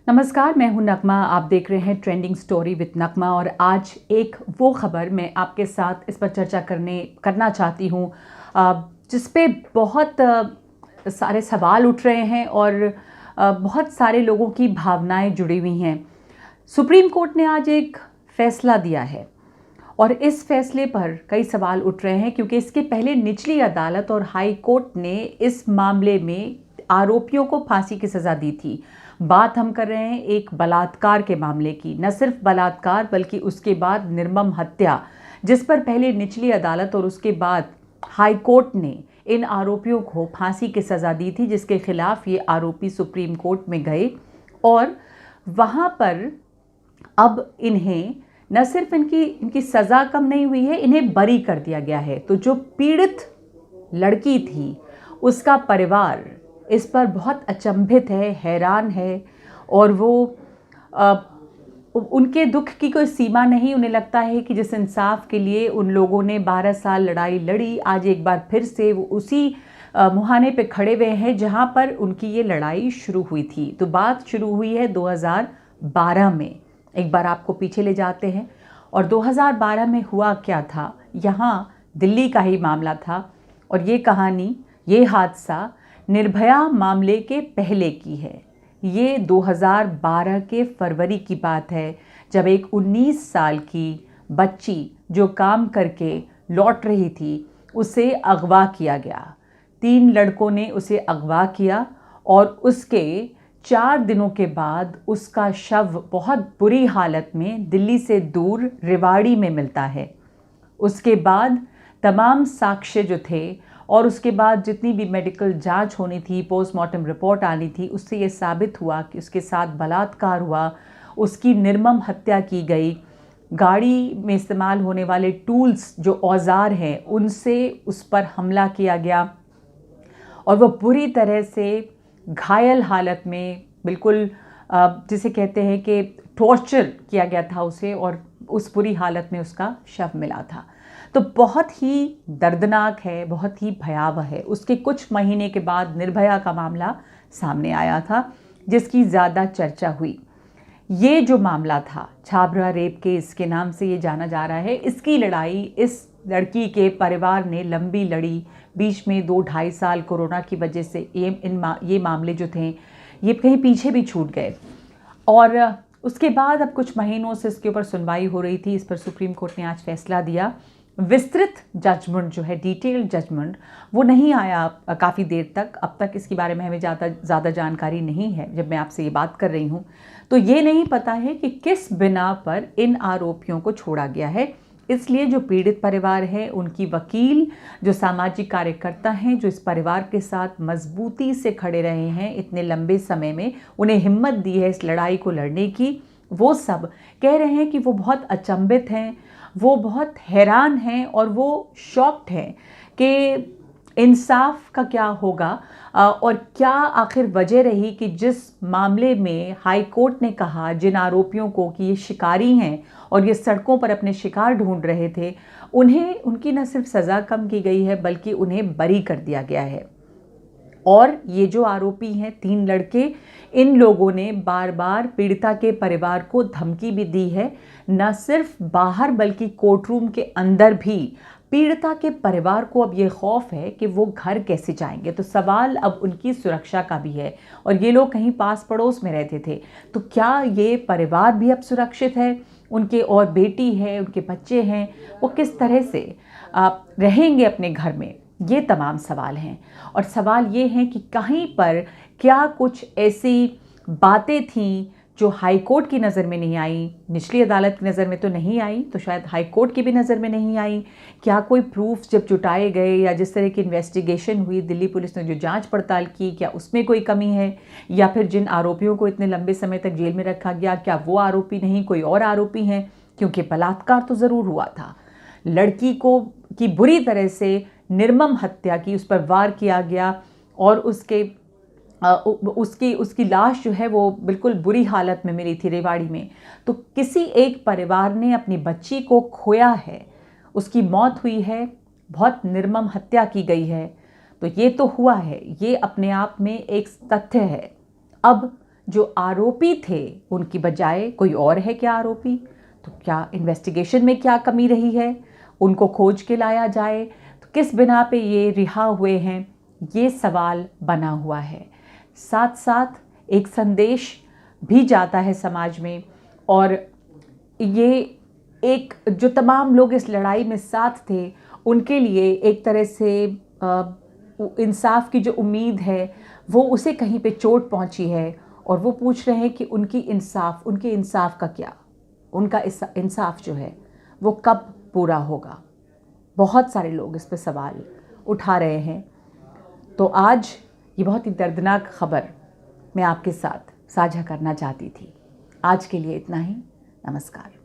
नमस्कार, मैं हूं नगमा। आप देख रहे हैं ट्रेंडिंग स्टोरी विद नगमा और आज एक वो खबर मैं आपके साथ इस पर चर्चा करना चाहती हूं जिस पे बहुत सारे सवाल उठ रहे हैं और बहुत सारे लोगों की भावनाएं जुड़ी हुई हैं। सुप्रीम कोर्ट ने आज एक फैसला दिया है और इस फैसले पर कई सवाल उठ रहे हैं क्योंकि इसके पहले निचली अदालत और हाई कोर्ट ने इस मामले में आरोपियों को फांसी की सज़ा दी थी। बात हम कर रहे हैं एक बलात्कार के मामले की, न सिर्फ बलात्कार बल्कि उसके बाद निर्मम हत्या, जिस पर पहले निचली अदालत और उसके बाद हाई कोर्ट ने इन आरोपियों को फांसी की सज़ा दी थी, जिसके खिलाफ ये आरोपी सुप्रीम कोर्ट में गए और वहाँ पर अब इन्हें न सिर्फ इनकी सज़ा कम नहीं हुई है, इन्हें बरी कर दिया गया है। तो जो पीड़ित लड़की थी उसका परिवार इस पर बहुत अचंभित है, हैरान है और वो उनके दुख की कोई सीमा नहीं। उन्हें लगता है कि जिस इंसाफ के लिए उन लोगों ने 12 साल लड़ाई लड़ी, आज एक बार फिर से वो उसी मुहाने पे खड़े हुए हैं जहां पर उनकी ये लड़ाई शुरू हुई थी। तो बात शुरू हुई है 2012 में। एक बार आपको पीछे ले जाते हैं और 2012 में हुआ क्या था। यहाँ दिल्ली का ही मामला था और ये कहानी, ये हादसा निर्भया मामले के पहले की है। ये 2012 के फरवरी की बात है, जब एक 19 साल की बच्ची जो काम करके लौट रही थी उसे अगवा किया गया। 3 लड़कों ने उसे अगवा किया और उसके 4 दिनों के बाद उसका शव बहुत बुरी हालत में दिल्ली से दूर रेवाड़ी में मिलता है। उसके बाद तमाम साक्ष्य जो थे और उसके बाद जितनी भी मेडिकल जांच होनी थी, पोस्टमार्टम रिपोर्ट आनी थी, उससे ये साबित हुआ कि उसके साथ बलात्कार हुआ, उसकी निर्मम हत्या की गई। गाड़ी में इस्तेमाल होने वाले टूल्स, जो औजार हैं, उनसे उस पर हमला किया गया और वह बुरी तरह से घायल हालत में, बिल्कुल जिसे कहते हैं कि टॉर्चर किया गया था उसे, और उस बुरी हालत में उसका शव मिला था। तो बहुत ही दर्दनाक है, बहुत ही भयावह है। उसके कुछ महीने के बाद निर्भया का मामला सामने आया था, जिसकी ज़्यादा चर्चा हुई। ये जो मामला था, छाबरा रेप केस के नाम से ये जाना जा रहा है, इसकी लड़ाई इस लड़की के परिवार ने लंबी लड़ी। बीच में 2-2.5 साल कोरोना की वजह से ये मामले जो थे ये कहीं पीछे भी छूट गए और उसके बाद अब कुछ महीनों से इसके ऊपर सुनवाई हो रही थी। इस पर सुप्रीम कोर्ट ने आज फैसला दिया। विस्तृत जजमेंट जो है, डिटेल्ड जजमेंट, वो नहीं आया काफ़ी देर तक। अब तक इसके बारे में हमें ज़्यादा जानकारी नहीं है। जब मैं आपसे ये बात कर रही हूँ तो ये नहीं पता है कि किस बिना पर इन आरोपियों को छोड़ा गया है। इसलिए जो पीड़ित परिवार है, उनकी वकील, जो सामाजिक कार्यकर्ता हैं, जो इस परिवार के साथ मजबूती से खड़े रहे हैं इतने लंबे समय में, उन्हें हिम्मत दी है इस लड़ाई को लड़ने की, वो सब कह रहे हैं कि वो बहुत अचंभित हैं, वो बहुत हैरान हैं और वो शॉक्ड हैं कि इंसाफ का क्या होगा और क्या आखिर वजह रही कि जिस मामले में हाई कोर्ट ने कहा जिन आरोपियों को कि ये शिकारी हैं और ये सड़कों पर अपने शिकार ढूंढ रहे थे, उन्हें उनकी न सिर्फ सज़ा कम की गई है बल्कि उन्हें बरी कर दिया गया है। और ये जो आरोपी हैं 3 लड़के, इन लोगों ने बार बार पीड़िता के परिवार को धमकी भी दी है, न सिर्फ बाहर बल्कि कोर्टरूम के अंदर भी। पीड़िता के परिवार को अब ये खौफ है कि वो घर कैसे जाएंगे। तो सवाल अब उनकी सुरक्षा का भी है और ये लोग कहीं पास पड़ोस में रहते थे, तो क्या ये परिवार भी अब सुरक्षित है? उनके और बेटी है, उनके बच्चे हैं, वो किस तरह से रहेंगे अपने घर में? ये तमाम सवाल हैं और सवाल ये हैं कि कहीं पर क्या कुछ ऐसी बातें थीं जो हाई कोर्ट की नज़र में नहीं आई, निचली अदालत की नज़र में तो नहीं आई, तो शायद हाई कोर्ट की भी नज़र में नहीं आई। क्या कोई प्रूफ जब जुटाए गए या जिस तरह की इन्वेस्टिगेशन हुई, दिल्ली पुलिस ने जो जांच पड़ताल की, क्या उसमें कोई कमी है? या फिर जिन आरोपियों को इतने लंबे समय तक जेल में रखा गया, क्या वो आरोपी नहीं, कोई और आरोपी हैं? क्योंकि बलात्कार तो ज़रूर हुआ था, लड़की को की बुरी तरह से निर्मम हत्या की, उस पर वार किया गया और उसकी लाश जो है वो बिल्कुल बुरी हालत में मिली थी रेवाड़ी में। तो किसी एक परिवार ने अपनी बच्ची को खोया है, उसकी मौत हुई है, बहुत निर्मम हत्या की गई है। तो ये तो हुआ है, ये अपने आप में एक तथ्य है। अब जो आरोपी थे उनकी बजाय कोई और है क्या आरोपी? तो क्या इन्वेस्टिगेशन में क्या कमी रही है? उनको खोज के लाया जाए। तो किस बिना पे ये रिहा हुए हैं, ये सवाल बना हुआ है। साथ साथ एक संदेश भी जाता है समाज में, और ये एक जो तमाम लोग इस लड़ाई में साथ थे उनके लिए एक तरह से इंसाफ की जो उम्मीद है वो उसे कहीं पे चोट पहुंची है, और वो पूछ रहे हैं कि उनके इंसाफ का क्या, उनका इंसाफ जो है वो कब पूरा होगा। बहुत सारे लोग इस पर सवाल उठा रहे हैं। तो आज ये बहुत ही दर्दनाक खबर मैं आपके साथ साझा करना चाहती थी। आज के लिए इतना ही। नमस्कार।